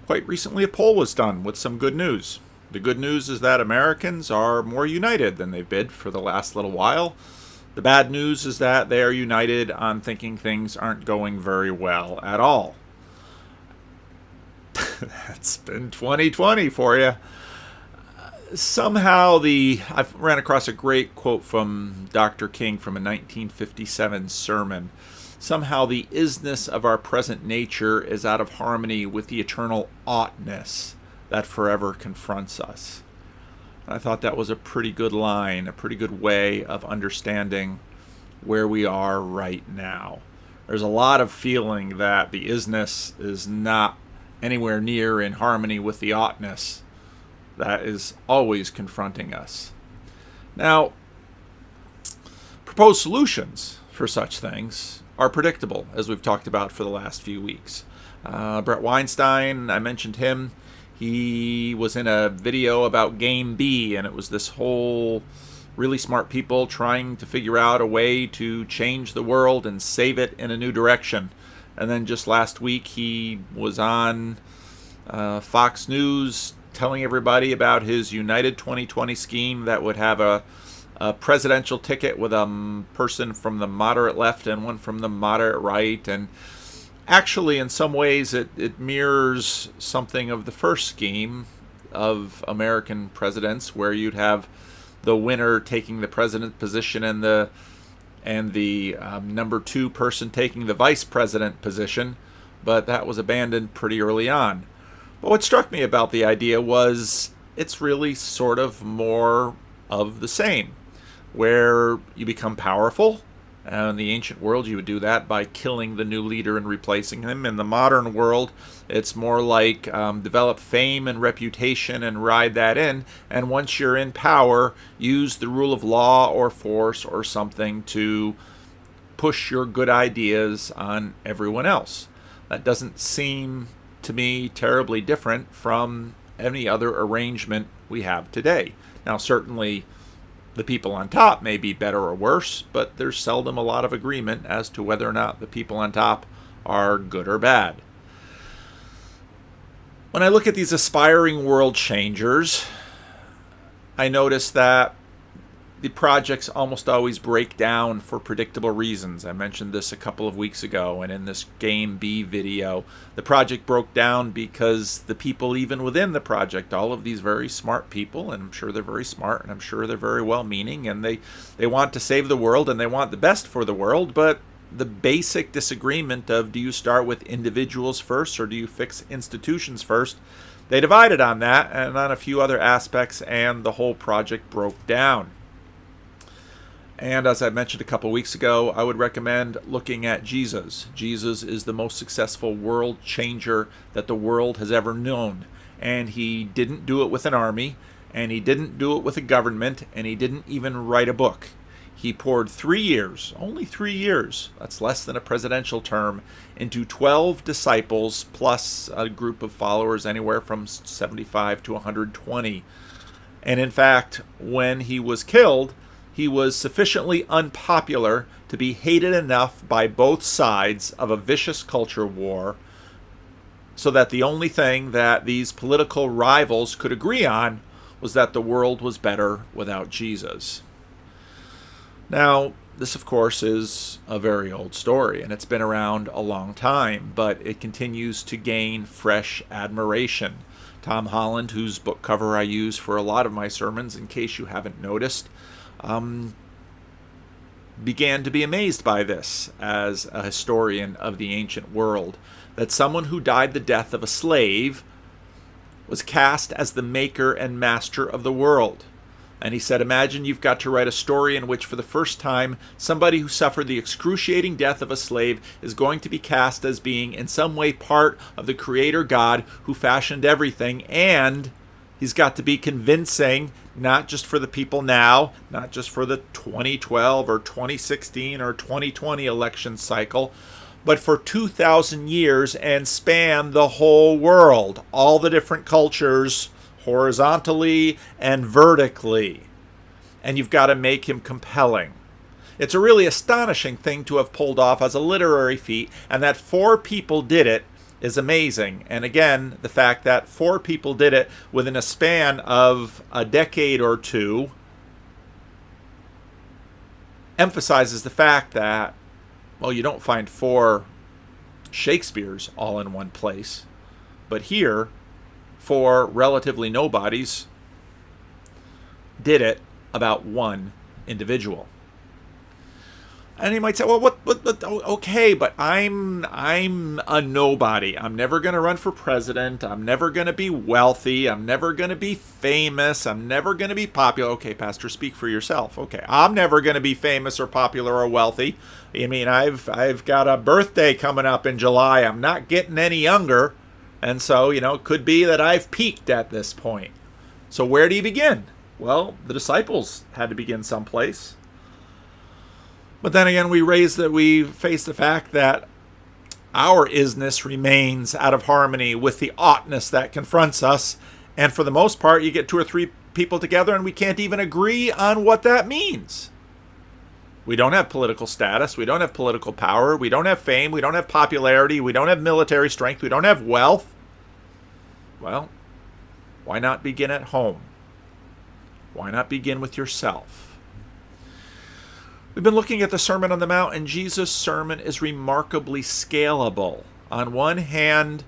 quite recently a poll was done with some good news. The good news is that Americans are more united than they've been for the last little while. The bad news is that they are united on thinking things aren't going very well at all. That's been 2020 for you. Somehow I ran across a great quote from Dr. King from a 1957 sermon. Somehow the isness of our present nature is out of harmony with the eternal oughtness that forever confronts us. And I thought that was a pretty good line, a pretty good way of understanding where we are right now. There's a lot of feeling that the isness is not anywhere near in harmony with the oughtness that is always confronting us. Now, proposed solutions for such things are predictable, as we've talked about for the last few weeks. Brett Weinstein, I mentioned him. He was in a video about Game B, and it was this whole really smart people trying to figure out a way to change the world and save it in a new direction. And then just last week, he was on Fox News telling everybody about his United 2020 scheme that would have a presidential ticket with a person from the moderate left and one from the moderate right. And actually, in some ways, it mirrors something of the first scheme of American presidents, where you'd have the winner taking the president position and the number two person taking the vice president position, but that was abandoned pretty early on. But what struck me about the idea was it's really sort of more of the same, where you become powerful. In the ancient world, you would do that by killing the new leader and replacing him. In the modern world, it's more like develop fame and reputation and ride that in. And once you're in power, use the rule of law or force or something to push your good ideas on everyone else. That doesn't seem to me terribly different from any other arrangement we have today. Now, certainly, the people on top may be better or worse, but there's seldom a lot of agreement as to whether or not the people on top are good or bad. When I look at these aspiring world changers, I notice that the projects almost always break down for predictable reasons. I mentioned this a couple of weeks ago, and in this Game B video, the project broke down because the people even within the project, all of these very smart people, and I'm sure they're very smart, and I'm sure they're very well-meaning, and they want to save the world, and they want the best for the world, but the basic disagreement of, do you start with individuals first, or do you fix institutions first? They divided on that, and on a few other aspects, and the whole project broke down. And as I mentioned a couple weeks ago, I would recommend looking at Jesus. Jesus is the most successful world changer that the world has ever known. And he didn't do it with an army, and he didn't do it with a government, and he didn't even write a book. He poured 3 years, only 3 years, that's less than a presidential term, into 12 disciples plus a group of followers anywhere from 75 to 120. And in fact, when he was killed, he was sufficiently unpopular to be hated enough by both sides of a vicious culture war, so that the only thing that these political rivals could agree on was that the world was better without Jesus. Now, this, of course, is a very old story, and it's been around a long time, but it continues to gain fresh admiration. Tom Holland, whose book cover I use for a lot of my sermons, in case you haven't noticed, began to be amazed by this as a historian of the ancient world, that someone who died the death of a slave was cast as the maker and master of the world. And he said, imagine you've got to write a story in which for the first time somebody who suffered the excruciating death of a slave is going to be cast as being in some way part of the Creator God who fashioned everything, and he's got to be convincing, not just for the people now, not just for the 2012 or 2016 or 2020 election cycle, but for 2,000 years and span the whole world, all the different cultures, horizontally and vertically. And you've got to make him compelling. It's a really astonishing thing to have pulled off as a literary feat, and that 4 people did it is amazing. And again, the fact that 4 people did it within a span of a decade or two emphasizes the fact that, well, you don't find 4 Shakespeares all in one place. But here, 4 relatively nobodies did it about one individual. And you might say, well, what okay, but I'm a nobody. I'm never going to run for president. I'm never going to be wealthy. I'm never going to be famous. I'm never going to be popular. Okay, Pastor, speak for yourself. Okay, I'm never going to be famous or popular or wealthy. I mean, I've got a birthday coming up in July. I'm not getting any younger. And so, it could be that I've peaked at this point. So where do you begin? Well, the disciples had to begin someplace. But then again, we face the fact that our isness remains out of harmony with the oughtness that confronts us. And for the most part, you get 2 or 3 people together and we can't even agree on what that means. We don't have political status. We don't have political power. We don't have fame. We don't have popularity. We don't have military strength. We don't have wealth. Well, why not begin at home? Why not begin with yourself? We've been looking at the Sermon on the Mount, and Jesus' sermon is remarkably scalable. On one hand,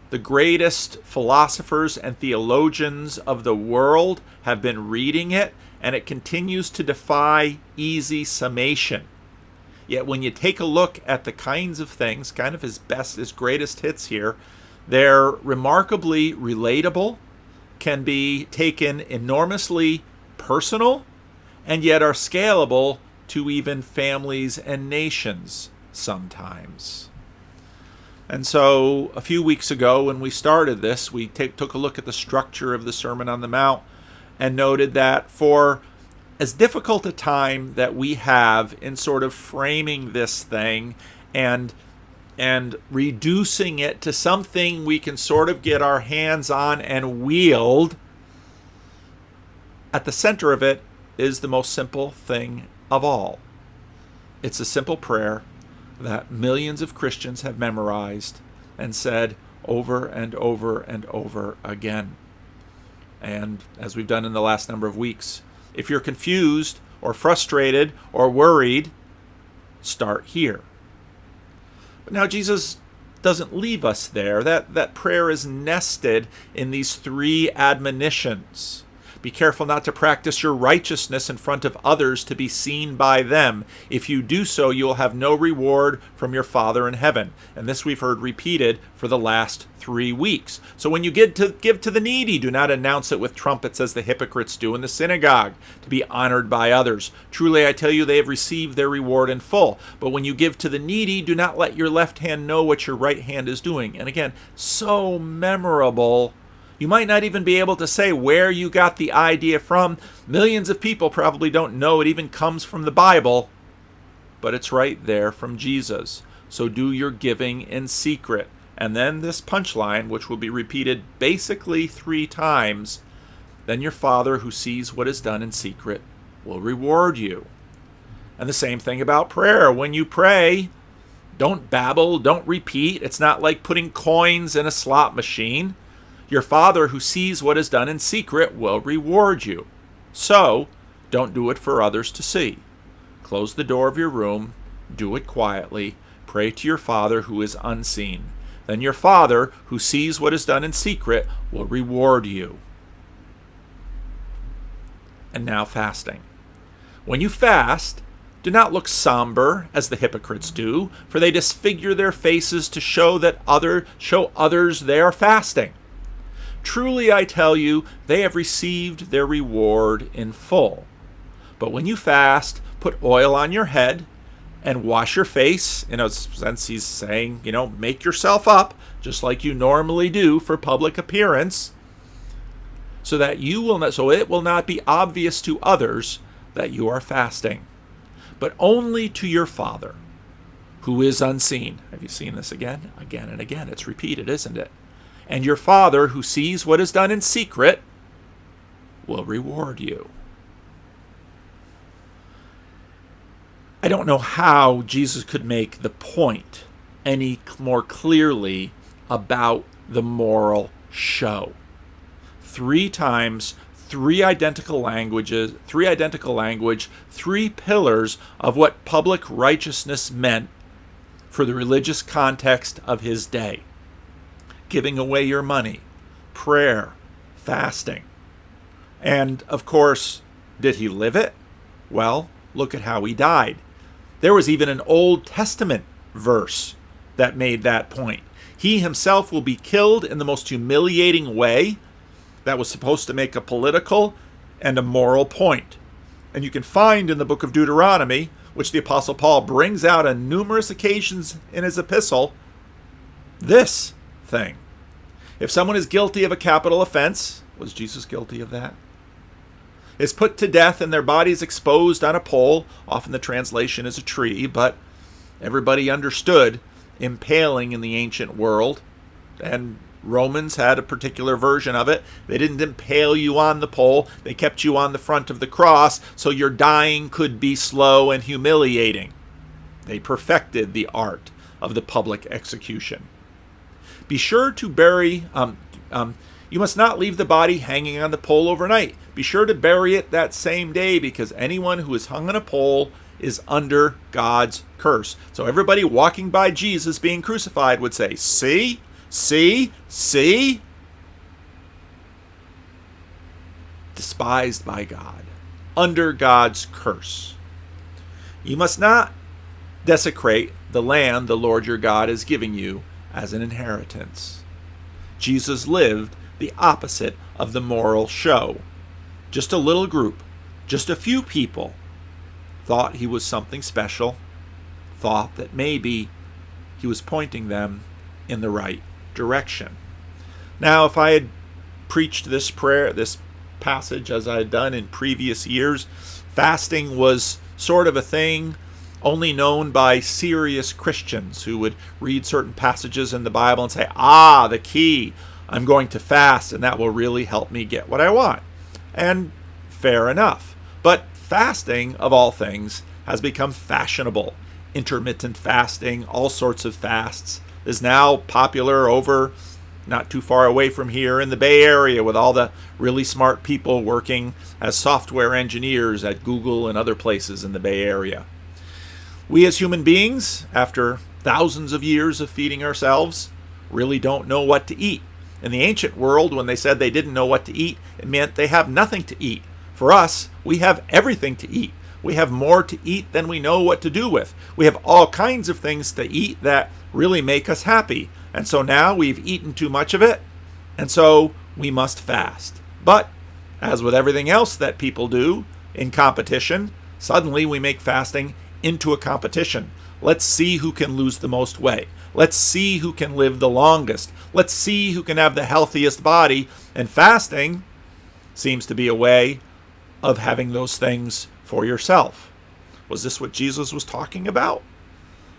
the greatest philosophers and theologians of the world have been reading it, and it continues to defy easy summation. Yet when you take a look at the kinds of things, kind of his greatest hits here, they're remarkably relatable, can be taken enormously personal, and yet are scalable to even families and nations sometimes. And so a few weeks ago when we started this, we took a look at the structure of the Sermon on the Mount and noted that for as difficult a time that we have in sort of framing this thing and reducing it to something we can sort of get our hands on and wield, at the center of it is the most simple thing of all. It's a simple prayer that millions of Christians have memorized and said over and over and over again. And as we've done in the last number of weeks, if you're confused or frustrated or worried, start here. But now Jesus doesn't leave us there. That prayer is nested in these 3 admonitions. Be careful not to practice your righteousness in front of others to be seen by them. If you do so, you will have no reward from your Father in heaven. And this we've heard repeated for the last 3 weeks. So when you give to the needy, do not announce it with trumpets as the hypocrites do in the synagogue, to be honored by others. Truly, I tell you, they have received their reward in full. But when you give to the needy, do not let your left hand know what your right hand is doing. And again, so memorable. You might not even be able to say where you got the idea from. Millions of people probably don't know it even comes from the Bible, but it's right there from Jesus. So do your giving in secret. And then this punchline, which will be repeated basically 3 times, then your Father who sees what is done in secret will reward you. And the same thing about prayer. When you pray, don't babble, don't repeat. It's not like putting coins in a slot machine. Your Father who sees what is done in secret will reward you. So, don't do it for others to see. Close the door of your room, do it quietly, pray to your Father who is unseen. Then your Father who sees what is done in secret will reward you. And now fasting. When you fast, do not look somber as the hypocrites do, for they disfigure their faces to show others they are fasting. Truly, I tell you, they have received their reward in full. But when you fast, put oil on your head and wash your face. In a sense, he's saying, make yourself up, just like you normally do for public appearance, so it will not be obvious to others that you are fasting, but only to your Father, who is unseen. Have you seen this again? Again and again. It's repeated, isn't it? And your Father, who sees what is done in secret, will reward you. I don't know how Jesus could make the point any more clearly about the moral show. 3 times, three identical language, 3 pillars of what public righteousness meant for the religious context of his day. Giving away your money, prayer, fasting. And, of course, did he live it? Well, look at how he died. There was even an Old Testament verse that made that point. He himself will be killed in the most humiliating way that was supposed to make a political and a moral point. And you can find in the book of Deuteronomy, which the Apostle Paul brings out on numerous occasions in his epistle, this thing. If someone is guilty of a capital offense, was Jesus guilty of that? Is put to death and their bodies exposed on a pole, often the translation is a tree, but everybody understood impaling in the ancient world, and Romans had a particular version of it. They didn't impale you on the pole, they kept you on the front of the cross so your dying could be slow and humiliating. They perfected the art of the public execution. Be sure to bury, you must not leave the body hanging on the pole overnight. Be sure to bury it that same day, because anyone who is hung on a pole is under God's curse. So everybody walking by Jesus being crucified would say, see, see, see. Despised by God, under God's curse. You must not desecrate the land the Lord your God is giving you as an inheritance. Jesus lived the opposite of the moral show. Just a little group, just a few people thought he was something special, thought that maybe he was pointing them in the right direction. Now, if I had preached this passage as I had done in previous years, fasting was sort of a thing only known by serious Christians who would read certain passages in the Bible and say, the key, I'm going to fast and that will really help me get what I want. And fair enough. But fasting, of all things, has become fashionable. Intermittent fasting, all sorts of fasts, is now popular over not too far away from here in the Bay Area, with all the really smart people working as software engineers at Google and other places in the Bay Area. We as human beings, after thousands of years of feeding ourselves, really don't know what to eat. In the ancient world, when they said they didn't know what to eat, it meant they have nothing to eat. For us, we have everything to eat. We have more to eat than we know what to do with. We have all kinds of things to eat that really make us happy. And so now we've eaten too much of it, and so we must fast. But, as with everything else that people do in competition, suddenly we make fasting into a competition. Let's see who can lose the most weight. Let's see who can live the longest. Let's see who can have the healthiest body. And fasting seems to be a way of having those things for yourself. Was this what Jesus was talking about?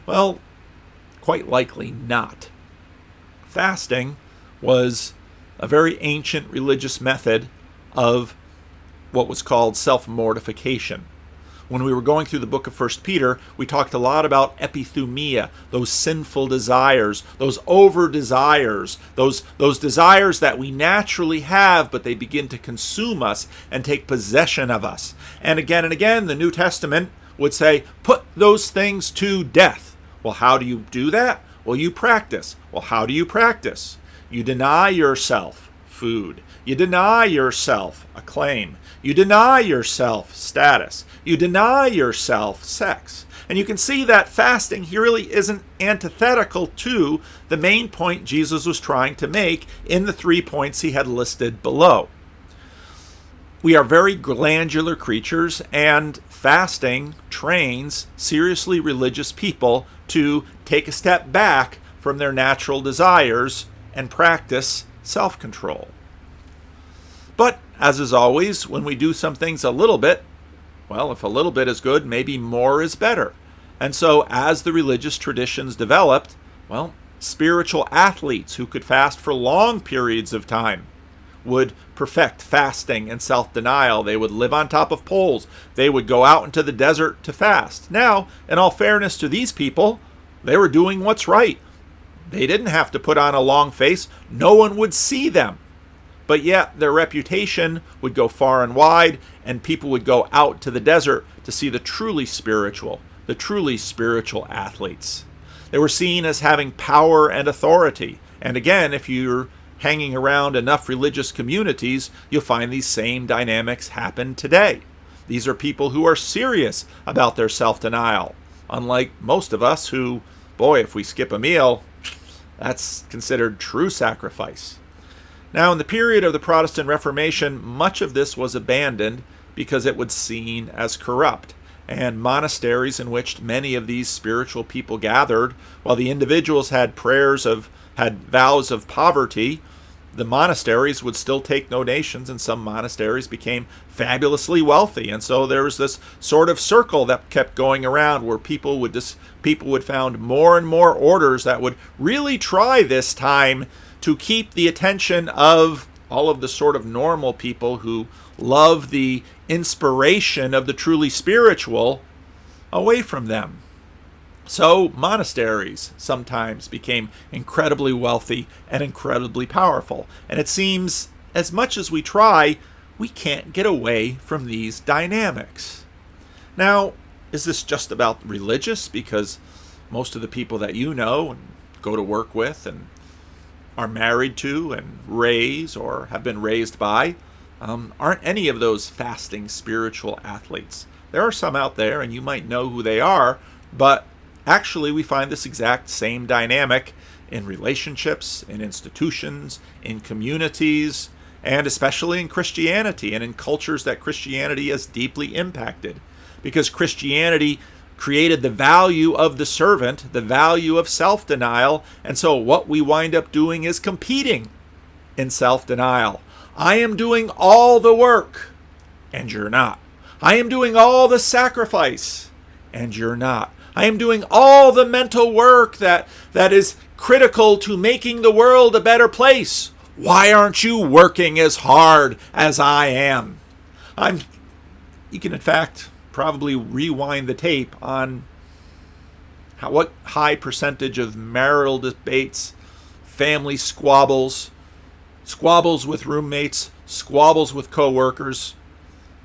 Well, quite likely not. Fasting was a very ancient religious method of what was called self-mortification. When we were going through the book of 1 Peter, we talked a lot about epithumia, those sinful desires, those over-desires, those desires that we naturally have, but they begin to consume us and take possession of us. And again, the New Testament would say, put those things to death. Well, how do you do that? Well, you practice. Well, how do you practice? You deny yourself food. You deny yourself acclaim. You deny yourself status. You deny yourself sex. And you can see that fasting here really isn't antithetical to the main point Jesus was trying to make in the 3 points he had listed below. We are very glandular creatures, and fasting trains seriously religious people to take a step back from their natural desires and practice self-control. But, as is always, when we do some things a little bit, well, if a little bit is good, maybe more is better. And so, as the religious traditions developed, well, spiritual athletes who could fast for long periods of time would perfect fasting and self-denial. They would live on top of poles. They would go out into the desert to fast. Now, in all fairness to these people, they were doing what's right. They didn't have to put on a long face. No one would see them. But yet their reputation would go far and wide, and people would go out to the desert to see the truly spiritual athletes. They were seen as having power and authority. And again, if you're hanging around enough religious communities, you'll find these same dynamics happen today. These are people who are serious about their self-denial, unlike most of us who, boy, if we skip a meal, that's considered true sacrifice. Now, in the period of the Protestant Reformation, much of this was abandoned because it was seen as corrupt, and monasteries in which many of these spiritual people gathered, while the individuals had vows of poverty, the monasteries would still take donations, and some monasteries became fabulously wealthy. And so there was this sort of circle that kept going around where people would found more and more orders that would really try this time to keep the attention of all of the sort of normal people who love the inspiration of the truly spiritual away from them. So monasteries sometimes became incredibly wealthy and incredibly powerful. And it seems, as much as we try, we can't get away from these dynamics. Now, is this just about religious? Because most of the people that you know and go to work with and are married to and raise or have been raised by aren't any of those fasting spiritual athletes. There are some out there, and you might know who they are, but actually we find this exact same dynamic in relationships, in institutions, in communities, and especially in Christianity and in cultures that Christianity has deeply impacted. Because Christianity created the value of the servant, the value of self-denial, and so what we wind up doing is competing in self-denial. I am doing all the work, and you're not. I am doing all the sacrifice, and you're not. I am doing all the mental work that is critical to making the world a better place. Why aren't you working as hard as I am? You can, in fact, probably rewind the tape on what high percentage of marital debates, family squabbles with roommates, squabbles with coworkers.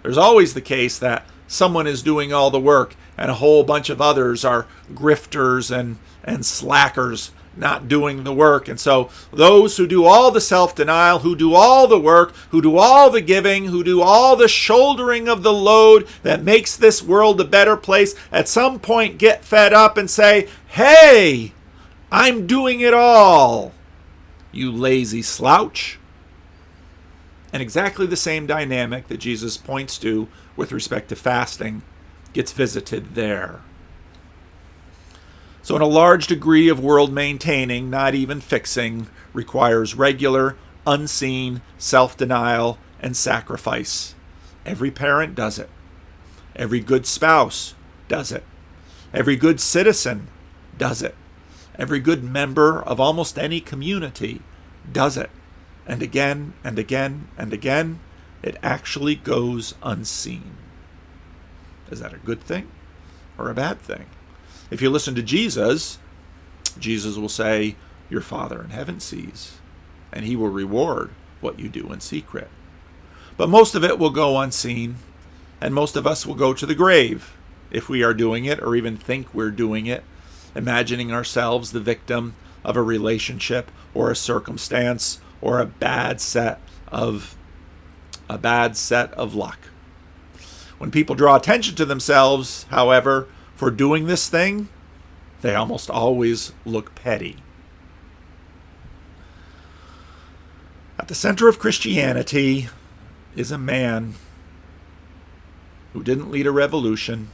There's always the case that someone is doing all the work and a whole bunch of others are grifters and slackers not doing the work. And so those who do all the self-denial, who do all the work, who do all the giving, who do all the shouldering of the load that makes this world a better place, at some point get fed up and say, hey, I'm doing it all, you lazy slouch. And exactly the same dynamic that Jesus points to with respect to fasting gets visited there. So in a large degree of world maintaining, not even fixing, requires regular, unseen self-denial and sacrifice. Every parent does it. Every good spouse does it. Every good citizen does it. Every good member of almost any community does it. And again and again and again, it actually goes unseen. Is that a good thing or a bad thing? If you listen to Jesus, Jesus will say, your Father in heaven sees, and he will reward what you do in secret. But most of it will go unseen, and most of us will go to the grave if we are doing it or even think we're doing it, imagining ourselves the victim of a relationship or a circumstance or a bad set of luck. When people draw attention to themselves, however, for doing this thing, they almost always look petty. At the center of Christianity is a man who didn't lead a revolution,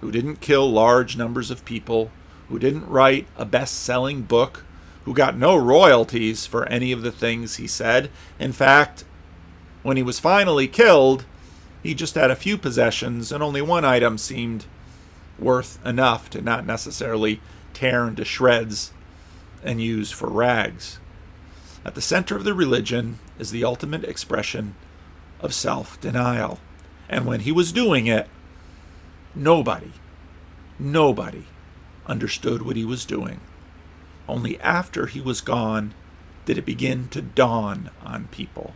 who didn't kill large numbers of people, who didn't write a best-selling book, who got no royalties for any of the things he said. In fact, when he was finally killed, he just had a few possessions, and only one item seemed worth enough to not necessarily tear into shreds and use for rags. At the center of the religion is the ultimate expression of self-denial. And when he was doing it, nobody understood what he was doing. Only after he was gone did it begin to dawn on people.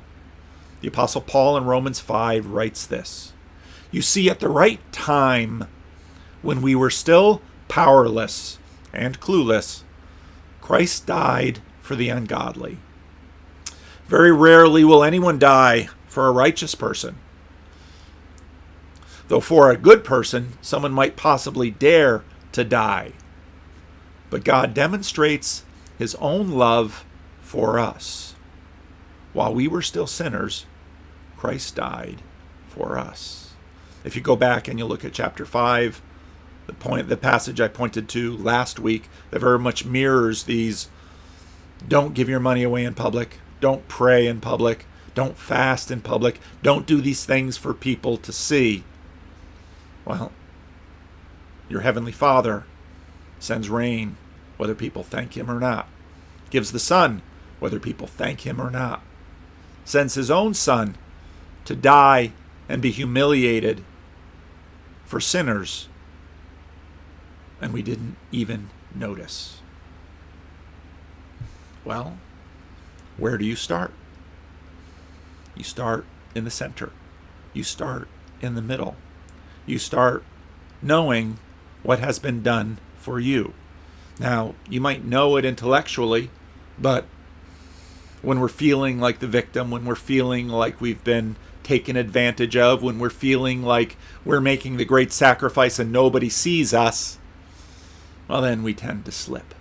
The Apostle Paul in Romans 5 writes this: "You see, at the right time, when we were still powerless and clueless, Christ died for the ungodly." Very rarely will anyone die for a righteous person, though for a good person, someone might possibly dare to die. But God demonstrates his own love for us. While we were still sinners, Christ died for us. If you go back and you look at chapter 5, the passage I pointed to last week, that very much mirrors these: don't give your money away in public, don't pray in public, don't fast in public, don't do these things for people to see. Well, your heavenly Father sends rain, whether people thank him or not, gives the sun, whether people thank him or not, sends his own Son to die and be humiliated for sinners, and we didn't even notice. Well, where do you start? You start in the center. You start in the middle. You start knowing what has been done for you. Now, you might know it intellectually, but when we're feeling like the victim, when we're feeling like we've been taken advantage of, when we're feeling like we're making the great sacrifice and nobody sees us, well, then we tend to slip.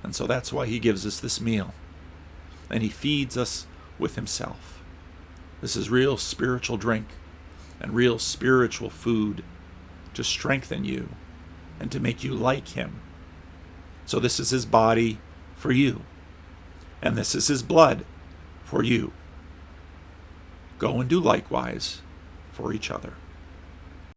And so that's why he gives us this meal, and he feeds us with himself. This is real spiritual drink and real spiritual food to strengthen you and to make you like him. So this is his body for you, and this is his blood for you. Go and do likewise for each other.